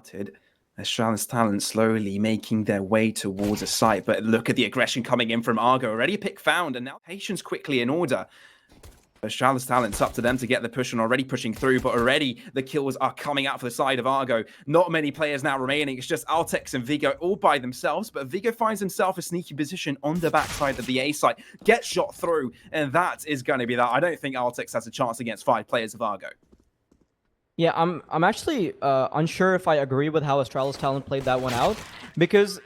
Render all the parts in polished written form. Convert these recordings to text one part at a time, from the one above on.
started. Astralis Talent slowly making their way towards a site, but look at the aggression coming in from Argo. Already a pick found, and now patience quickly in order. Astralis Talent's up to them to get the push, and already pushing through, but already the kills are coming out for the side of Argo. Not many players now remaining. It's just Altekz and Vigo all by themselves, but Vigo finds himself a sneaky position on the backside of the A site, gets shot through, and that is going to be that. I don't think Altekz has a chance against 5 players of Argo. Yeah, I'm actually unsure if I agree with how Astralis Talent played that one out, because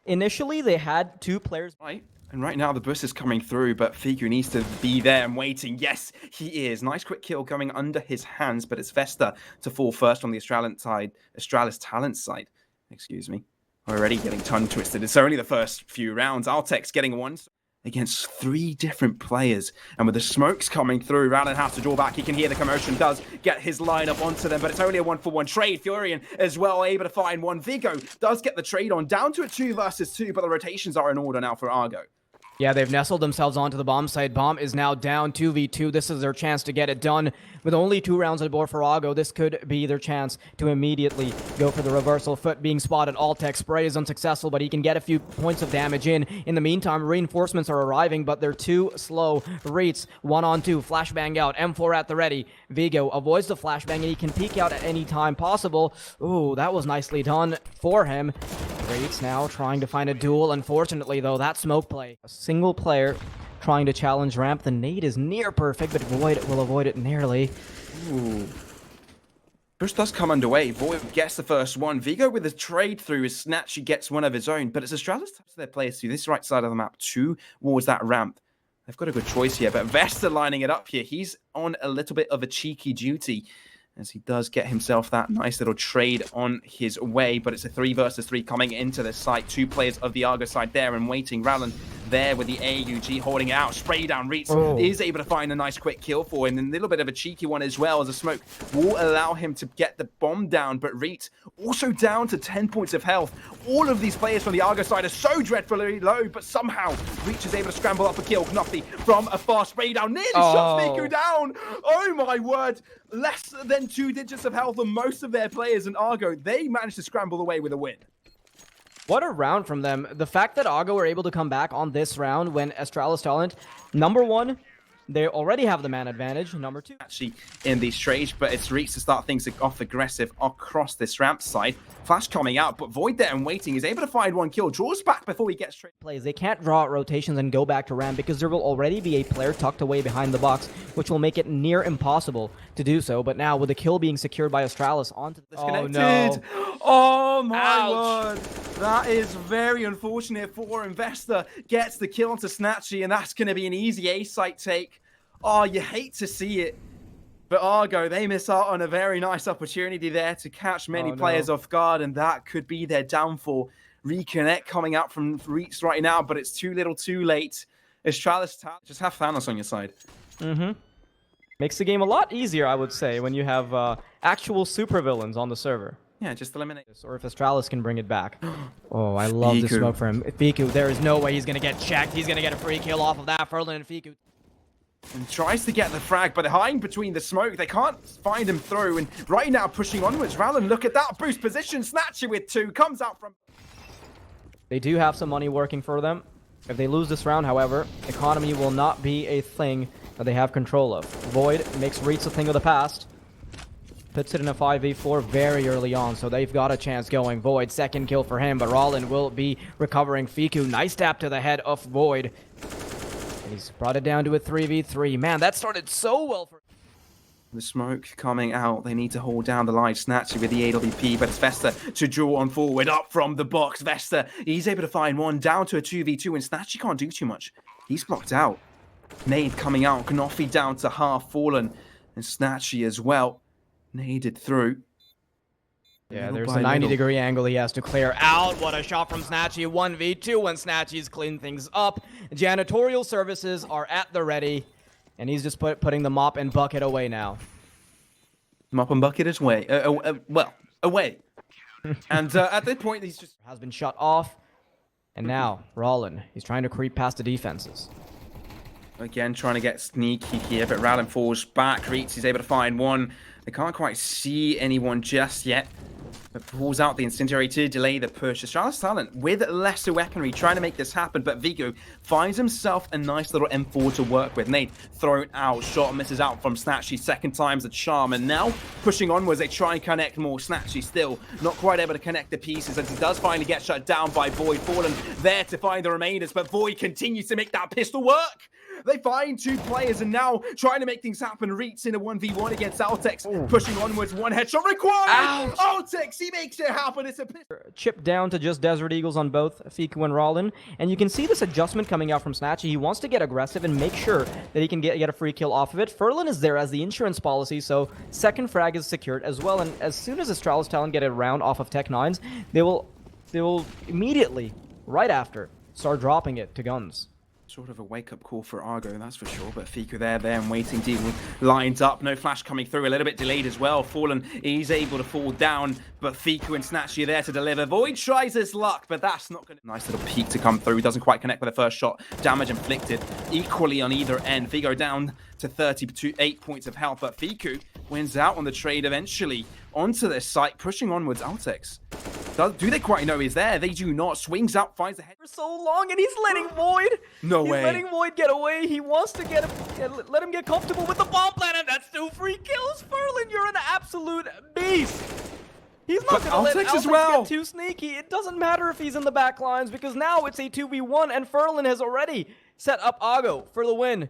initially they had 2 players. Right, and right now the bus is coming through, but Figu needs to be there and waiting. Yes, he is. Nice quick kill coming under his hands, but it's Vesta to fall first on the Astralis Talent side. Excuse me. Already getting tongue twisted. It's only the first few rounds. Altekz getting one against 3 different players, and with the smokes coming through, rallen has to draw back. He can hear the commotion, does get his lineup onto them, but it's only a 1-for-1 trade. Furlan as well able to find one. Vigo does get the trade on, down to a 2 versus 2, but the rotations are in order now for Argo. Yeah, they've nestled themselves onto the bomb site. Bomb is now down 2v2. This is their chance to get it done. With only 2 rounds on the board for Argo, this could be their chance to immediately go for the reversal. Foot being spotted. Altekz spray is unsuccessful, but he can get a few points of damage in. In the meantime, reinforcements are arriving, but they're too slow. reatz 1-on-2, flashbang out. M4 at the ready. Vigo avoids the flashbang, and he can peek out at any time possible. Ooh, that was nicely done for him. reatz now trying to find a duel. Unfortunately, though, that smoke play. A single player trying to challenge ramp. The nade is near perfect, but Void will avoid it nearly. Ooh. Push does come underway. Void gets the first one. Vigo with a trade through his snatch, he gets one of his own, but it's Astralis to their players to this right side of the map towards that ramp. They've got a good choice here, but Vesta lining it up here. He's on a little bit of a cheeky duty, as he does get himself that nice little trade on his way, but it's a 3 versus 3 coming into the site. 2 players of the Argo side there and waiting. Rallen there with the AUG holding it out. Spray down. reatz is able to find a nice quick kill for him, and a little bit of a cheeky one as well, as a smoke will allow him to get the bomb down, but reatz also down to 10 points of health. All of these players from the Argo side are so dreadfully low, but somehow reatz is able to scramble up a kill. Knopfy from a fast spray down. Nearly shots Miku down. Oh my word. Less than 2 digits of health on most of their players in Argo. They managed to scramble away with a win. What a round from them. The fact that Argo were able to come back on this round when Astralis Talent, number 1, they already have the man advantage. Number 2, actually in these trades, but it's reatz to start things off aggressive across this ramp side. Flash coming out, but Void there and waiting. He's able to find one kill, draws back before he gets straight plays. They can't draw out rotations and go back to ramp because there will already be a player tucked away behind the box, which will make it near impossible to do so. But now with the kill being secured by Astralis onto the disconnected. Oh my word. That is very unfortunate for Investor. Gets the kill onto Snatchie, and that's going to be an easy A-site take. Oh, you hate to see it. But Argo, they miss out on a very nice opportunity there to catch many players off guard, and that could be their downfall. Reconnect coming out from reatz right now, but it's too little too late. Astralis Talent, just have Thanos on your side. Makes the game a lot easier, I would say, when you have actual supervillains on the server. Yeah, just eliminate this. Or if Astralis can bring it back. Oh, I love the smoke for him. Figu, there is no way he's going to get checked. He's going to get a free kill off of that. Furlan and Figu. And tries to get the frag, but behind between the smoke, they can't find him through. And right now, pushing onwards. Rallen, look at that boost position. Snatcher with 2, comes out from... They do have some money working for them. If they lose this round, however, economy will not be a thing that they have control of. Void makes reatz a thing of the past. Puts it in a 5v4 very early on, so they've got a chance going. Void, second kill for him, but Brollan will be recovering. Figu, nice tap to the head of Void. And he's brought it down to a 3v3. Man, that started so well for... The smoke coming out. They need to hold down the line. Snatchy with the AWP, but it's Vesta to draw on forward. Up from the box. Vesta, he's able to find one. Down to a 2v2, and Snatchy can't do too much. He's blocked out. Nade coming out. Knopfy down to half. Fallen. And Snatchy as well. Naded through. Yeah, there's a 90-degree angle he has to clear out. What a shot from Snatchie. 1v2 when Snatchie's cleaned things up. Janitorial services are at the ready. And he's just putting the mop and bucket away now. Mop and bucket is away. Well, away. And at this point, he's just... has been shut off. And now, Brollan. He's trying to creep past the defenses. Again, trying to get sneaky here, but Rallen falls back. reatz, he's able to find one. They can't quite see anyone just yet. But pulls out the incendiary to delay the push. Astralis Talent with lesser weaponry trying to make this happen, but Vigo finds himself a nice little M4 to work with. Nate thrown out, shot misses out from snatchie, second time's a charm, and now pushing onwards, they try and connect more. snatchie still not quite able to connect the pieces as he does finally get shut down by Void. Furlan there to find the remainders, but Void continues to make that pistol work. They find two players and now trying to make things happen. reatz in a 1v1 against Altekz. Pushing onwards, one headshot required. Altekz, he makes it happen. It's a chip down to just Desert Eagles on both Fiku and Rallen. And you can see this adjustment coming out from snatchie. He wants to get aggressive and make sure that he can get a free kill off of it. Furlan is there as the insurance policy, so second frag is secured as well. And as soon as Astralis Talent get a round off of Tech9s, they will immediately, right after, start dropping it to guns. Sort of a wake-up call for Argo, that's for sure. But Fiku there and waiting. deagle lines up. No flash coming through. A little bit delayed as well. Furlan, he's able to fall down. But Fiku and snatchie are there to deliver. Void tries his luck, but that's not going to... Nice little peek to come through. Doesn't quite connect with the first shot. Damage inflicted equally on either end. Vigo down to 38 points of health. But Fiku wins out on the trade eventually. Onto this site, pushing onwards. Altekz. Do they quite know he's there? They do not. Swings out, finds the head. For so long, and he's letting Void. No way. He's letting Void get away. He wants to let him get comfortable with the bomb plant, and that's 2 free kills. Furlan, you're an absolute beast. He's not going to let Altekz get too sneaky. It doesn't matter if he's in the back lines, because now it's a 2v1, and Furlan has already set up Argo for the win.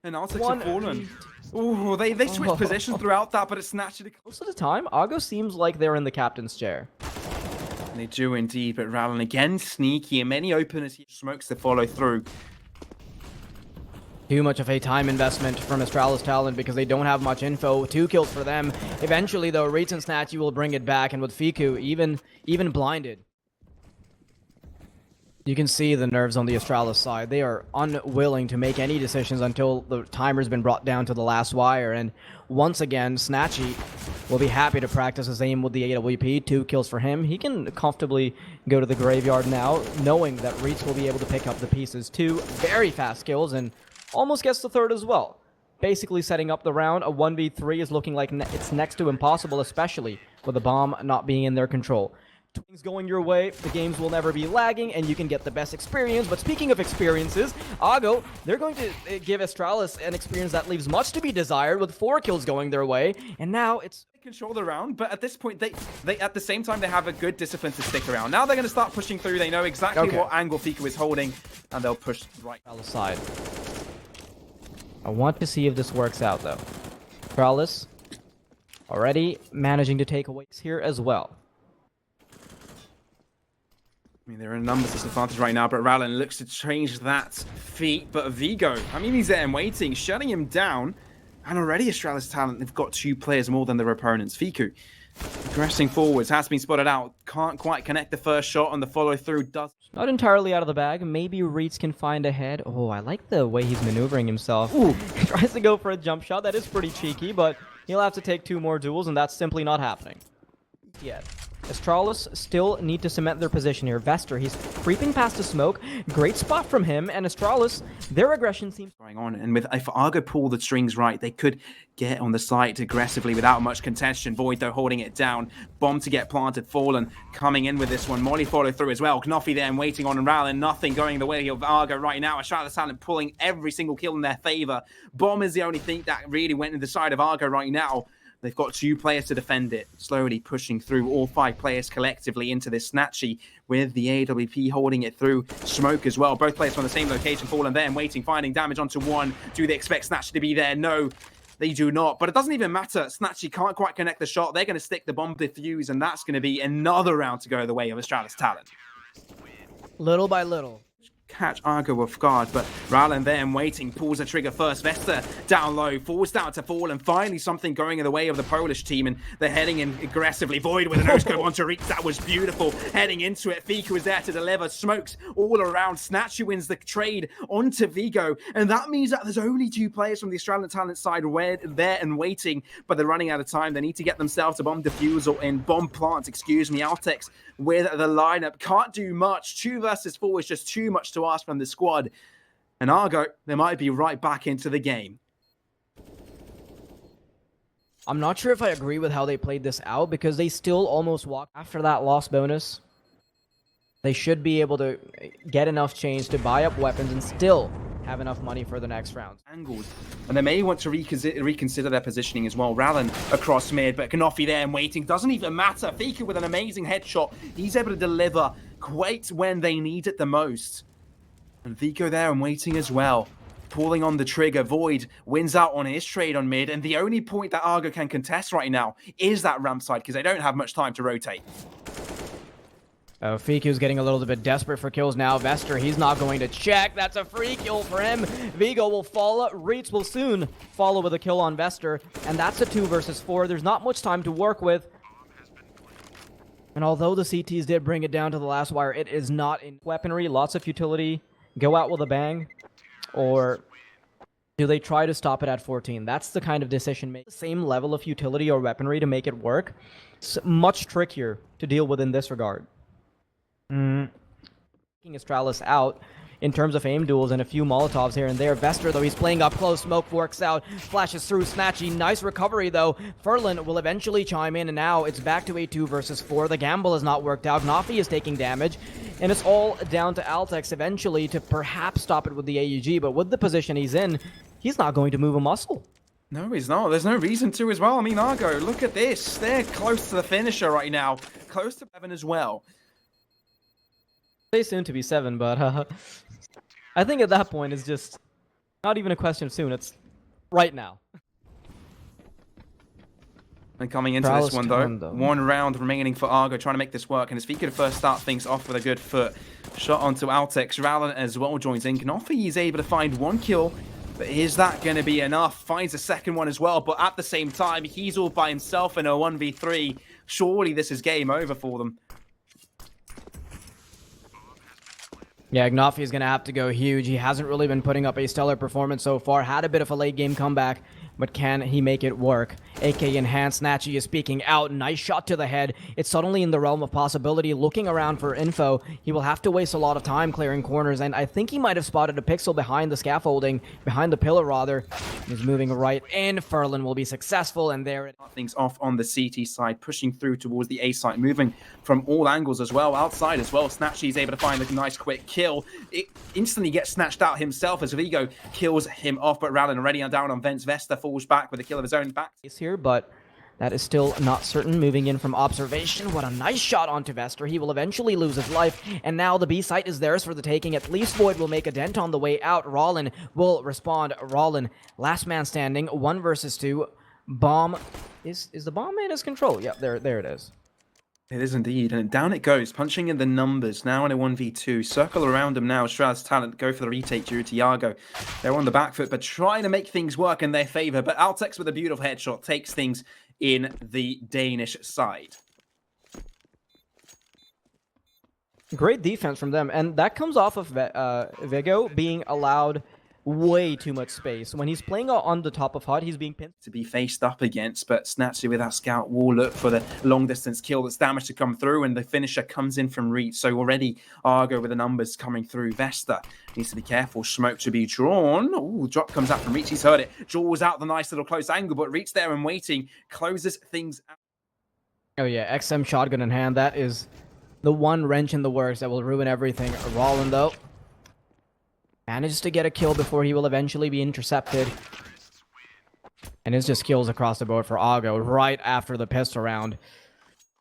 And Altekz and Furlan. Ooh, they switch positions throughout that, but it's snatched. Most of the time, Argo seems like they're in the captain's chair. They do indeed, but Rallen again sneaky, and many openers he smokes to follow through. Too much of a time investment from Astralis Talent because they don't have much info. 2 kills for them. Eventually, though, reatz and snatchie will bring it back, and with Fiku even blinded. You can see the nerves on the Astralis side. They are unwilling to make any decisions until the timer's been brought down to the last wire. And once again, snatchie will be happy to practice his aim with the AWP. 2 kills for him. He can comfortably go to the graveyard now, knowing that reatz will be able to pick up the pieces. 2 very fast kills and almost gets the third as well. Basically setting up the round. A 1v3 is looking like it's next to impossible, especially with the bomb not being in their control. Things going your way, the games will never be lagging, and you can get the best experience. But speaking of experiences, Argo, they're going to give Astralis an experience that leaves much to be desired, with 4 kills going their way, and now it's... They control the round, but at this point, they at the same time, they have a good discipline to stick around. Now they're going to start pushing through. They know exactly what angle Fiku is holding, and they'll push right. Astralis side. I want to see if this works out, though. Astralis already managing to take away here as well. I mean, they're in a numbers disadvantage right now, but Rallen looks to change that feat. But Vigo, I mean, he's there and waiting, shutting him down. And already Astralis Talent, they've got 2 players more than their opponents. Fiku, progressing forwards, has been spotted out. Can't quite connect the first shot, and the follow-through does... Not entirely out of the bag. Maybe reatz can find a head. Oh, I like the way he's maneuvering himself. Ooh. He tries to go for a jump shot. That is pretty cheeky, but he'll have to take 2 more duels, and that's simply not happening yet. Astralis still need to cement their position here. Vester, he's creeping past the smoke. Great spot from him, and Astralis, their aggression seems... going on, and if Argo pull the strings right, they could get on the site aggressively without much contention. Void, though, holding it down. Bomb to get planted. Furlan coming in with this one. Molly follow through as well. Knoffi there and waiting on Rallen. Nothing going the way of Argo right now. Astralis Talent pulling every single kill in their favor. Bomb is the only thing that really went in the side of Argo right now. They've got 2 players to defend it, slowly pushing through all 5 players collectively into this snatchie with the AWP holding it through. Smoke as well. Both players from the same location. Furlan there and waiting, finding damage onto one. Do they expect snatchie to be there? No, they do not. But it doesn't even matter. snatchie can't quite connect the shot. They're going to stick the bomb defuse, and that's going to be another round to go the way of Astralis Talent. Little by little. Catch Argo off guard, but Rallen there and waiting, pulls the trigger first. Vester down low, falls down to Furlan. Finally something going in the way of the Polish team, and they're heading in aggressively. Void with a no-scope onto reatz. That was beautiful. Heading into it, Fiku is there to deliver. Smokes all around. snatchie wins the trade onto Vigo, and that means that there's only 2 players from the Astralis Talent side there and waiting, but they're running out of time. They need to get themselves a bomb defusal and bomb plant, excuse me. Altekz with the lineup can't do much. 2 versus 4 is just too much to ask from the squad, and Argo, they might be right back into the game. I'm not sure if I agree with how they played this out because they still almost walked after that loss bonus. They should be able to get enough change to buy up weapons and still have enough money for the next round. Angles. And they may want to reconsider their positioning as well. Rallen across mid, but Kanofi there and waiting. Doesn't even matter. Fika with an amazing headshot. He's able to deliver quite when they need it the most. And Vigo there and waiting as well. Pulling on the trigger. Void wins out on his trade on mid. And the only point that Argo can contest right now is that ramp side because they don't have much time to rotate. Fiku's getting a little bit desperate for kills now. Vester, he's not going to check. That's a free kill for him. Vigo will follow. reatz will soon follow with a kill on Vester. And that's a 2 versus 4. There's not much time to work with. And although the CTs did bring it down to the last wire, it is not in weaponry. Lots of futility. Go out with a bang. Or do they try to stop it at 14? That's the kind of decision making. Same level of futility or weaponry to make it work. It's much trickier to deal with in this regard. Taking Astralis out in terms of aim duels and a few Molotovs here and there. Vester, though, he's playing up close. Smoke works out. Flashes through snatchie. Nice recovery, though. Furlan will eventually chime in, and now it's back to a 2 versus 4. The gamble has not worked out. Nafi is taking damage, and it's all down to Altekz eventually to perhaps stop it with the AUG, but with the position he's in, he's not going to move a muscle. No, he's not. There's no reason to as well. I mean, Argo, look at this. They're close to the finisher right now. Close to 7 as well. They soon to be 7, but I think at that point it's just not even a question of soon. It's right now. And coming into this one, though, 1 round remaining for Argo, trying to make this work. And as Fika could first start things off with a good foot shot onto Altekz, Rallen as well joins in. Kanofi is able to find 1 kill, but is that going to be enough? Finds a second one as well, but at the same time, he's all by himself in a 1v3. Surely this is game over for them. Yeah, Ignafi is going to have to go huge. He hasn't really been putting up a stellar performance so far. Had a bit of a late game comeback, but can he make it work? AK enhanced. Snatchie is speaking out. Nice shot to the head. It's suddenly in the realm of possibility. Looking around for info. He will have to waste a lot of time clearing corners, and I think he might have spotted a pixel behind the scaffolding, behind the pillar rather. He's moving right in. Furlan will be successful, and there it things off on the CT side, pushing through towards the A site, moving from all angles as well, outside as well. Snatchie is able to find a nice quick kill. It instantly gets snatched out himself as Vigo kills him off, but Rallen already down on Vents. Vesta falls back with a kill of his own back. Here, but that is still not certain. Moving in from observation. What a nice shot onto Vester. He will eventually lose his life, and now the B site is theirs for the taking. At least Void will make a dent on the way out. Brollan will respond. Brollan, last man standing, 1 versus 2. Bomb is the bomb in his control? Yeah, there it is. It is indeed, and down it goes, punching in the numbers, now in a 1v2. Circle around him now, Astralis Talent go for the retake due to Iago. They're on the back foot, but trying to make things work in their favor. But Altekz with a beautiful headshot takes things in the Danish side. Great defense from them, and that comes off of Vigo being allowed way too much space. When he's playing on the top of HUD, he's being pinned to be faced up against, but Snatchie with that scout will look for the long distance kill that's damaged to come through, and the finisher comes in from reatz. So already Argo with the numbers coming through. Vesta needs to be careful. Smoke to be drawn. Ooh, drop comes out from reatz. He's heard it. Draws out the nice little close angle, but reatz there and waiting closes things out. Oh yeah, XM shotgun in hand. That is the one wrench in the works that will ruin everything. Brollan, though, manages to get a kill before he will eventually be intercepted. And it's just kills across the board for Argo right after the pistol round.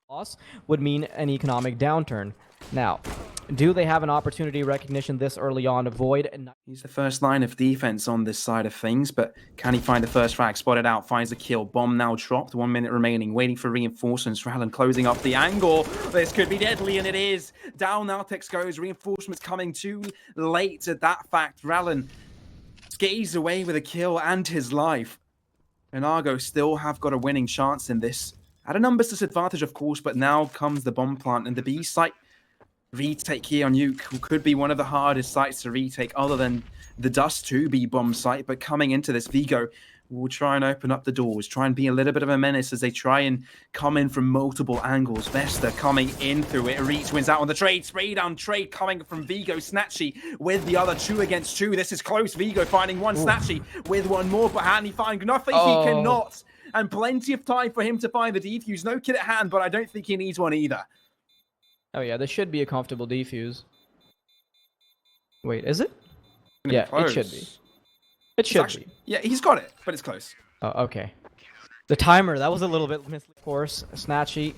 Loss would mean an economic downturn. Now, do they have an opportunity recognition this early on? Void. He's the first line of defense on this side of things, but can he find the first frag? Spotted out, finds a kill. Bomb now dropped, 1 minute remaining, waiting for reinforcements. Rallen closing up the angle. This could be deadly, and it is. Down Altekz goes. Reinforcements coming too late at that fact. Rallen skates away with a kill and his life. And Argo still have got a winning chance in this. At a numbers disadvantage, of course, but now comes the bomb plant and the B site. Retake here on Uke could be one of the hardest sites to retake other than the Dust 2B bomb site, but coming into this, Vigo will try and open up the doors, try and be a little bit of a menace as they try and come in from multiple angles. Vesta coming in through it. reatz wins out on the trade. Spray down trade coming from Vigo. Snatchie with the other 2 against 2. This is close. Vigo finding one. Ooh. Snatchie with one more, but can he find nothing? He cannot. and plenty of time for him to find the defuse. No kit at hand, but I don't think he needs one either. Oh yeah, this should be a comfortable defuse. Wait, is it? Gonna Yeah, be close. it should be. It should be. Yeah, he's got it, but it's close. Oh, okay. The timer, that was a little bit misleading. Of course, snatchie.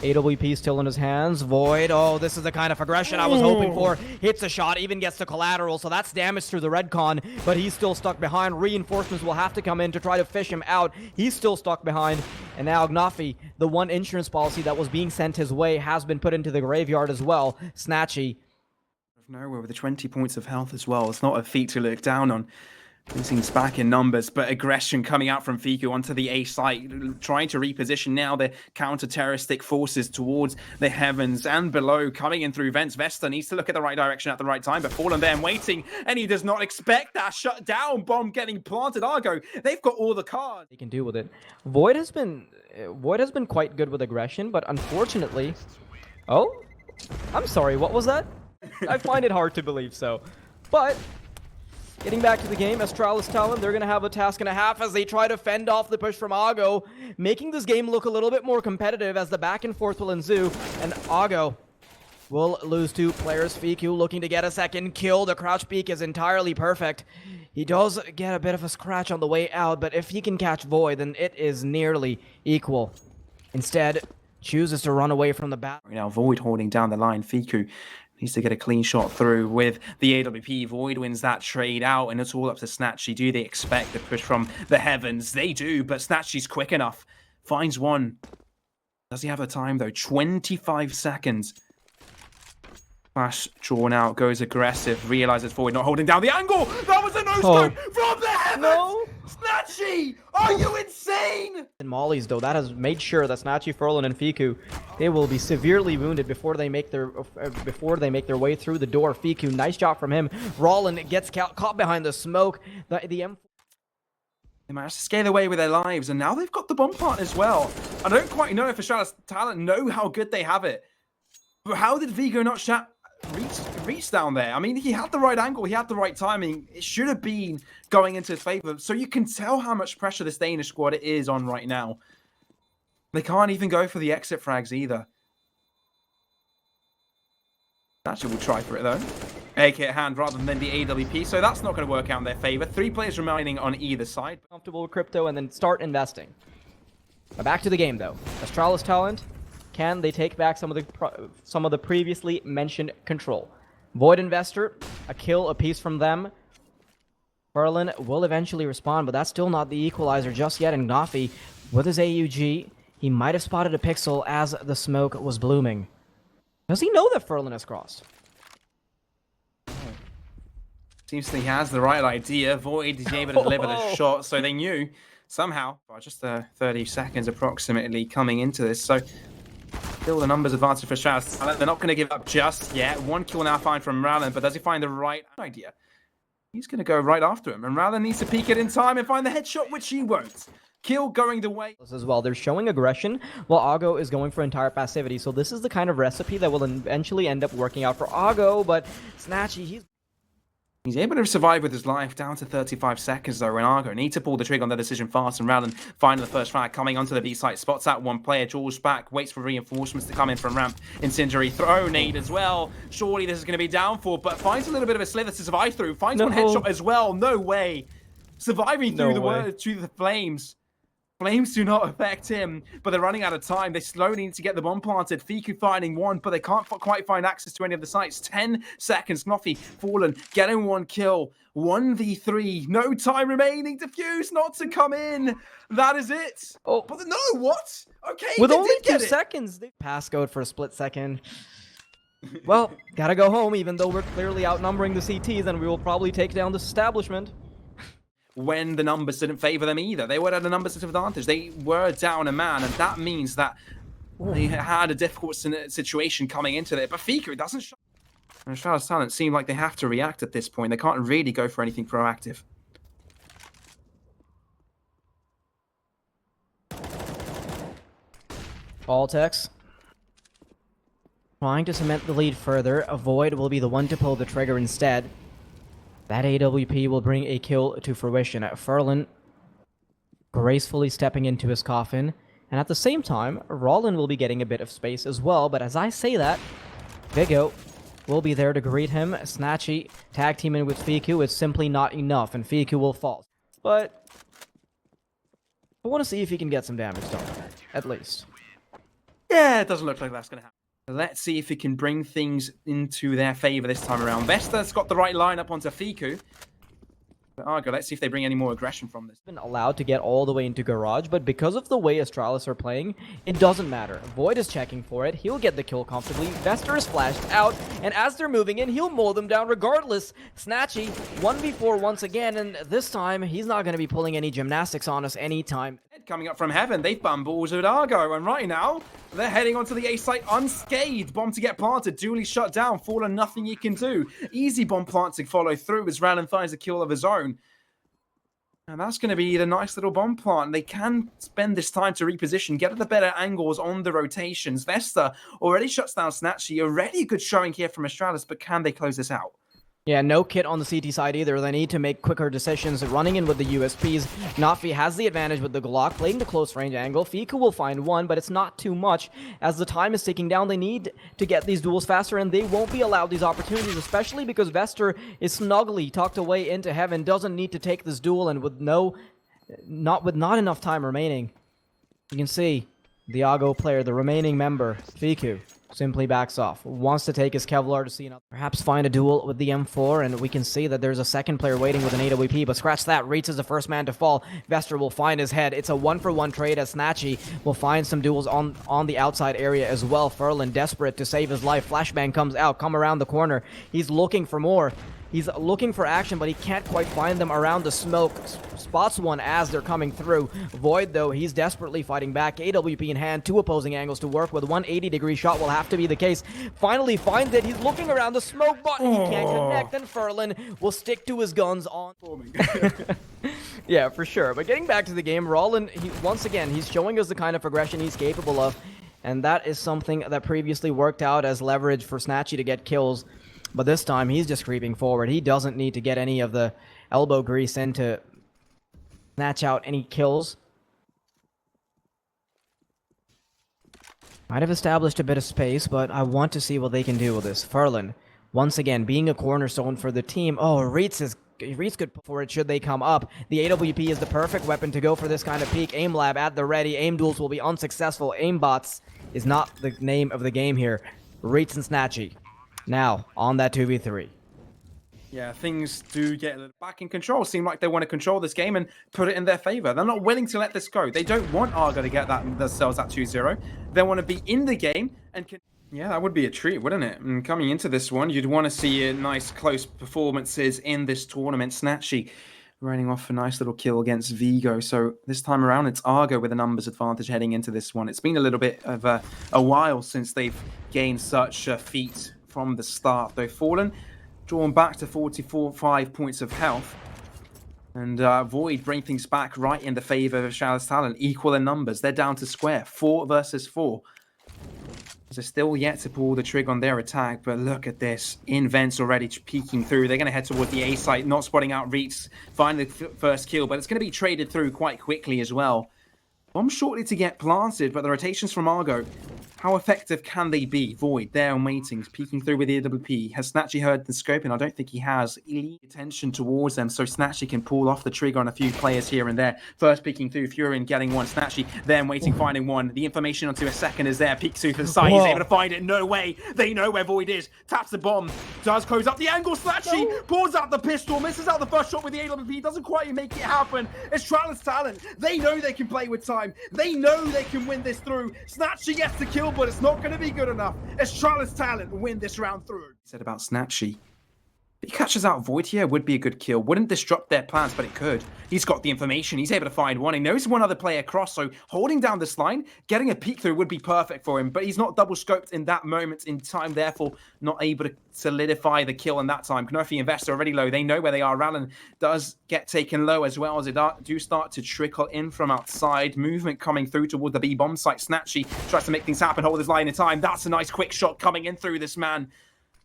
AWP still in his hands. Void. Oh, this is the kind of aggression I was hoping for. Hits a shot, even gets the collateral, so that's damage through the redcon, but he's still stuck behind. Reinforcements will have to come in to try to fish him out. He's still stuck behind. And now Gnafi, the one insurance policy that was being sent his way, has been put into the graveyard as well. Snatchie. Nowhere with the 20 points of health as well. It's not a feat to look down on. Losing his back in numbers, but aggression coming out from Fiku onto the A site, trying to reposition now the counter-terroristic forces towards the heavens and below, coming in through vents. Vesta needs to look at the right direction at the right time, but Furlan there and waiting, and he does not expect that shutdown bomb getting planted. Argo, they've got all the cards They can do with it. Void has been quite good with aggression, but unfortunately... Oh? I'm sorry, what was that? I find it hard to believe so. But... getting back to the game, Astralis Talent, they're going to have a task and a half as they try to fend off the push from Ago, making this game look a little bit more competitive as the back and forth will ensue, and Ago will lose 2 players. Fiku looking to get a second kill. The crouch peek is entirely perfect. He does get a bit of a scratch on the way out, but if he can catch Void, then it is nearly equal. Instead, chooses to run away from the bat. Now Void holding down the line. Fiku needs to get a clean shot through with the AWP. Void wins that trade out, and it's all up to snatchie. Do they expect the push from the heavens? They do, but snatchie's quick enough. Finds one. Does he have the time, though? 25 seconds. Flash drawn out, goes aggressive, realizes Void not holding down the angle. That was a no-scope from the heavens! No! Snatchie! Are you insane? And Molly's, though, that has made sure that Snatchie, Furlan, and Fiku, they will be severely wounded before they make their way through the door. Fiku, nice job from him. Brollan gets caught behind the smoke. The M4. They managed to scale away with their lives, and now they've got the bomb part as well. I don't quite know if Astralis Talent know how good they have it. But how did Vigo not reach down there? I mean, he had the right angle, he had the right timing. It should have been going into his favor. So you can tell how much pressure this Danish squad is on right now. They can't even go for the exit frags either. Actually, we'll try for it though. AK at hand rather than the AWP, so that's not going to work out in their favor. 3 players remaining on either side. Comfortable with crypto and then start investing. Now back to the game though. Astralis Talent, can they take back some of the previously mentioned control? Void Investor, a kill apiece from them. Furlan will eventually respond, but that's still not the equalizer just yet. And Gnafi, with his AUG, he might have spotted a pixel as the smoke was blooming. Does he know that Furlan has crossed? Seems he has the right idea. Void is able to deliver the shot, so they knew somehow. Just 30 seconds approximately coming into this, so still the numbers advantage for Astralis Talent. They're not going to give up just yet. 1 kill now find from rallen, but does he find the right idea? He's going to go right after him, and rallen needs to peek it in time and find the headshot, which he won't. Kill going the way. As well, they're showing aggression while Ago is going for entire passivity. So this is the kind of recipe that will eventually end up working out for Ago, but snatchie, he's able to survive with his life down to 35 seconds though, when Argo need to pull the trigger on their decision fast, and rallen finding the first frag coming onto the B site, spots out one player, draws back, waits for reinforcements to come in from ramp. Incendiary throw nade as well. Surely this is going to be down for, but finds a little bit of a slither to survive through. Finds one headshot as well. No way. Surviving through the flames. Flames do not affect him, but they're running out of time. They slowly need to get the bomb planted. Fiku finding one, but they can't quite find access to any of the sites. 10 seconds. Gnafi, Furlan, getting 1 kill. 1v3. No time remaining. Defuse not to come in. That is it. Oh, but no, what? Okay, with only 2 seconds. They pass code for a split second. Well, gotta go home, even though we're clearly outnumbering the CTs, and we will probably take down this establishment. When the numbers didn't favor them either. They were at a numbers disadvantage. They were down a man, and that means that they had a difficult situation coming into it. But Fiku doesn't show. And Astralis Talent seem like they have to react at this point. They can't really go for anything proactive. Altekz trying to cement the lead further. Avoid will be the one to pull the trigger instead. That AWP will bring a kill to fruition. Furlan gracefully stepping into his coffin. And at the same time, Brollan will be getting a bit of space as well. But as I say that, Vigo will be there to greet him. Snatchie tag teaming with Fiku is simply not enough, and Fiku will fall. But I want to see if he can get some damage done, at least. Yeah, it doesn't look like that's going to happen. Let's see if he can bring things into their favor this time around. Vesta's got the right lineup onto Fiku. But Argo, let's see if they bring any more aggression from this. Been allowed to get all the way into Garage, but because of the way Astralis are playing, it doesn't matter. Void is checking for it. He'll get the kill comfortably. Vester is flashed out, and as they're moving in, he'll mow them down regardless. Snatchie, 1v4 once again, and this time, he's not going to be pulling any gymnastics on us anytime. Coming up from heaven, they've bamboozled Argo, and right now, they're heading onto the A site unscathed. Bomb to get planted, duly shut down. Furlan, nothing you can do. Easy bomb plant to follow through as rallen finds a kill of his own. And that's going to be the nice little bomb plant. They can spend this time to reposition, get at the better angles on the rotations. Vesta already shuts down Snatchie. Already a good showing here from Astralis, but can they close this out? Yeah, no kit on the CT side either. They need to make quicker decisions, running in with the USPs. Nafi has the advantage with the Glock, playing the close range angle. Fiku will find one, but it's not too much. As the time is ticking down, they need to get these duels faster, and they won't be allowed these opportunities, especially because Vester is snugly tucked away into heaven, doesn't need to take this duel, and with not enough time remaining. You can see the Ago player, the remaining member, Fiku, simply backs off, wants to take his Kevlar to see another. Perhaps find a duel with the M4, and we can see that there's a second player waiting with an AWP, but scratch that, reatz is the first man to fall. Vester will find his head. It's a 1-for-1 trade as Snatchie will find some duels on the outside area as well. Furlan desperate to save his life. Flashbang comes out, come around the corner. He's looking for more. He's looking for action, but he can't quite find them around the smoke. Spots one as they're coming through. Void, though, he's desperately fighting back. AWP in hand, two opposing angles to work with. 180-degree shot will have to be the case. Finally finds it. He's looking around the smoke, but he can't connect. And Furlan will stick to his guns on. Yeah, for sure. But getting back to the game, Brollan, once again, he's showing us the kind of progression he's capable of. And that is something that previously worked out as leverage for Snatchie to get kills. But this time, he's just creeping forward. He doesn't need to get any of the elbow grease in to snatch out any kills. Might have established a bit of space, but I want to see what they can do with this. Furlan, once again, being a cornerstone for the team. Oh, reatz could put for it should they come up. The AWP is the perfect weapon to go for this kind of peak. Aim lab at the ready. Aim duels will be unsuccessful. Aimbots is not the name of the game here. reatz and Snatchie. Now, on that 2v3. Yeah, things do get back in control. Seem like they want to control this game and put it in their favor. They're not willing to let this go. They don't want Argo to get themselves at 2-0. They want to be in the game and... Yeah, that would be a treat, wouldn't it? And coming into this one, you'd want to see a nice close performances in this tournament. Snatchie running off a nice little kill against Vigo. So this time around, it's Argo with a numbers advantage heading into this one. It's been a little bit of a while since they've gained such a feat from the start, though. Furlan drawn back to 45 points of health, and Void bring things back right in the favor of Astralis Talent. Equal in numbers, they're down to square, 4 versus 4. They're still yet to pull the trigger on their attack, but look at this. Invent's already peeking through. They're going to head toward the A site, not spotting out reatz. Finally, first kill, but it's going to be traded through quite quickly as well. Bomb shortly to get planted, but the rotations from Argo, how effective can they be? Void, there and waiting, peeking through with the AWP. Has Snatchie heard the scope? And I don't think he has. ELIGE attention towards them, so Snatchie can pull off the trigger on a few players here and there. First peeking through, Furlan getting one. Snatchie, then waiting, finding one. The information onto a second is there. Peeks through for the side. He's able to find it. No way. They know where Void is. Taps the bomb. Does close up the angle. Snatchie pulls out the pistol. Misses out the first shot with the AWP. Doesn't quite make it happen. Astralis Talent. They know they can play with time. They know they can win this through. Snatchie gets the kill, but it's not going to be good enough. Astralis Talent win this round through. Said about Snatchie. If he catches out Void here, would be a good kill. Wouldn't disrupt their plans, but it could. He's got the information. He's able to find one. He knows one other player across, so holding down this line, getting a peek through would be perfect for him, but he's not double scoped in that moment in time, therefore not able to solidify the kill in that time. Knofi and Vesta already low. They know where they are. Rallen does get taken low as well as they do start to trickle in from outside. Movement coming through toward the B bomb site. Snatchie tries to make things happen, hold his line in time. That's a nice quick shot coming in through this man.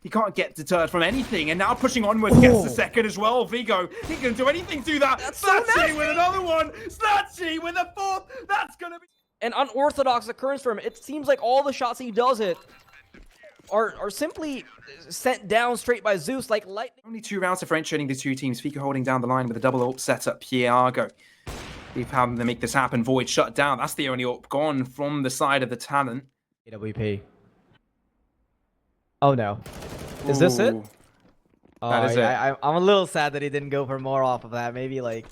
He can't get deterred from anything, and now pushing onwards gets the second as well. Vigo, he can do anything to that. Snatchie with another one. Snatchie with a fourth. That's gonna be an unorthodox occurrence for him. It seems like all the shots he does are simply sent down straight by Zeus like lightning. Only 2 rounds differentiating the two teams. Fika holding down the line with a double ult setup. Argo. We've had them to make this happen. Void shut down. That's the only ult gone from the side of the Talent. AWP. Oh no. Is this it? That is it. I'm a little sad that he didn't go for more off of that. Maybe like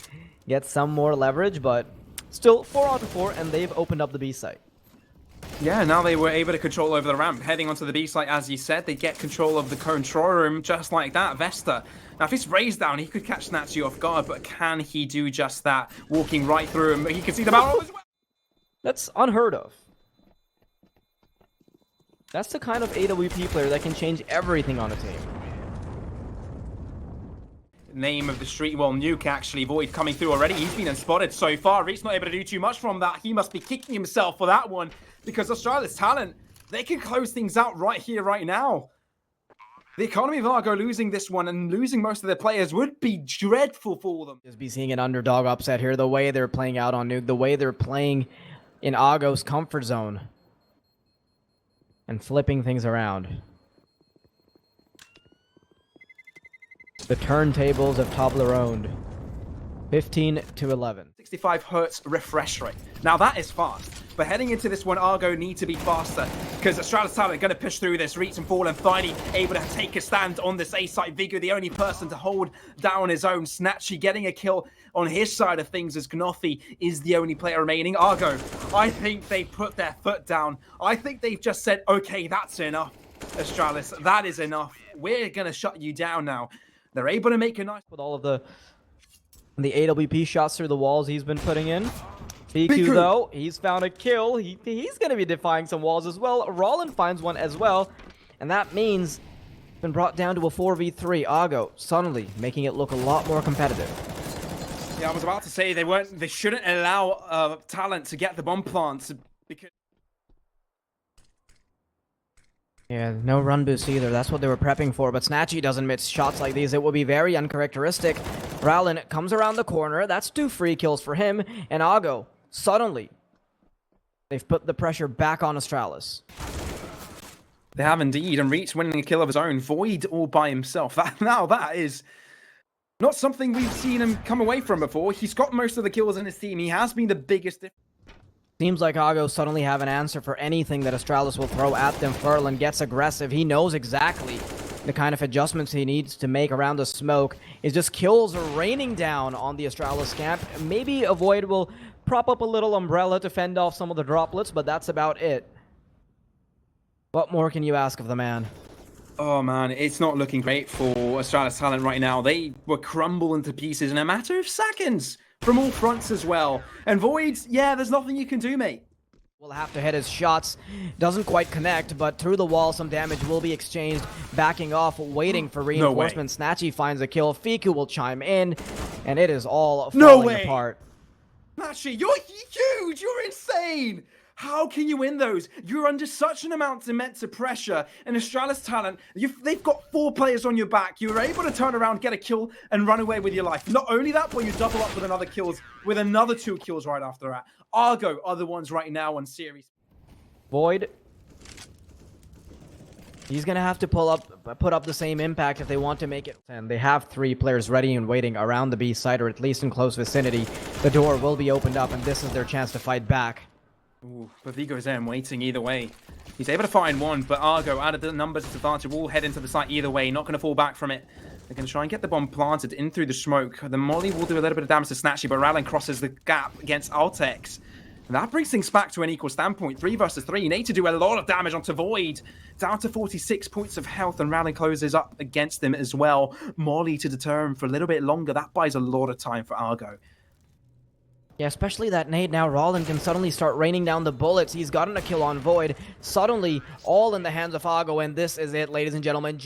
get some more leverage, but still 4 out of 4, and they've opened up the B site. Yeah, now they were able to control over the ramp. Heading onto the B site, as you said, they get control of the control room just like that. Vesta. Now, if he's raised down, he could catch snatchie off guard, but can he do just that? Walking right through him, he can see the barrel as well. That's unheard of. That's the kind of AWP player that can change everything on a team. Name of the street, well, Nuke actually. Void coming through already. He's been unspotted so far. Reatz not able to do too much from that. He must be kicking himself for that one, because Astralis Talent, they can close things out right here, right now. The economy of Argo losing this one and losing most of their players would be dreadful for them. Just be seeing an underdog upset here. The way they're playing out on Nuke, the way they're playing in Argo's comfort zone. And flipping things around. The turntables of Toblerone. 15 to 11. 65 hertz refresh rate. Now that is fast. But heading into this one, Argo need to be faster, because Astralis Talent going to push through this. Reatz and Furlan finally able to take a stand on this A site. Vigo, the only person to hold down his own. Snatchie getting a kill on his side of things, as Gnothi is the only player remaining. Argo, I think they put their foot down. I think they've just said, okay, that's enough, Astralis. That is enough. We're going to shut you down now. They're able to make a nice... With all of the AWP shots through the walls he's been putting in. BQ, though, he's found a kill. He's going to be defying some walls as well. Brollan finds one as well. And that means it's been brought down to a 4v3. Argo suddenly making it look a lot more competitive. Yeah, I was about to say they shouldn't allow Talent to get the bomb plants, because... Yeah, no run boost either. That's what they were prepping for. But Snatchie doesn't miss shots like these. It would be very uncharacteristic. Rallen comes around the corner. That's 2 free kills for him. And Argo, suddenly, they've put the pressure back on Astralis. They have indeed. And Reatz winning a kill of his own. Void all by himself. That is not something we've seen him come away from before. He's got most of the kills in his team. He has been the biggest difference. Seems like Argo suddenly have an answer for anything that Astralis will throw at them. Furlan gets aggressive. He knows exactly the kind of adjustments he needs to make around the smoke. It's just kills are raining down on the Astralis camp. Maybe Avoid will prop up a little umbrella to fend off some of the droplets, but that's about it. What more can you ask of the man? Oh man, it's not looking great for Astralis Talent right now. They were crumbled into pieces in a matter of seconds. From all fronts as well. And Void, yeah, there's nothing you can do, mate. Will have to hit his shots. Doesn't quite connect, but through the wall, some damage will be exchanged. Backing off, waiting for reinforcement. No Snatchie finds a kill. Fiku will chime in, and it is all falling apart. Snatchie, you're huge! You're insane! How can you win those? You're under such an amount of immense pressure. And Astralis Talent, they've got 4 players on your back. You were able to turn around, get a kill, and run away with your life. Not only that, but you double up with another 2 kills right after that. Argo are the ones right now on series. Void. He's going to have to put up the same impact if they want to make it. And they have 3 players ready and waiting around the B site, or at least in close vicinity. The door will be opened up, and this is their chance to fight back. Ooh, but Vigo's there and waiting either way. He's able to find one, but Argo, out of the numbers advantage, will head into the site either way. Not going to fall back from it. They're going to try and get the bomb planted in through the smoke. The molly will do a little bit of damage to Snatchie, but Rallen crosses the gap against Altekz. And that brings things back to an equal standpoint. 3 versus 3. You need to do a lot of damage onto Void. Down to 46 points of health, and Rallen closes up against him as well. Molly to deter him for a little bit longer. That buys a lot of time for Argo. Yeah, especially that nade now. Brollan can suddenly start raining down the bullets. He's gotten a kill on Void. Suddenly, all in the hands of Argo, and this is it, ladies and gentlemen.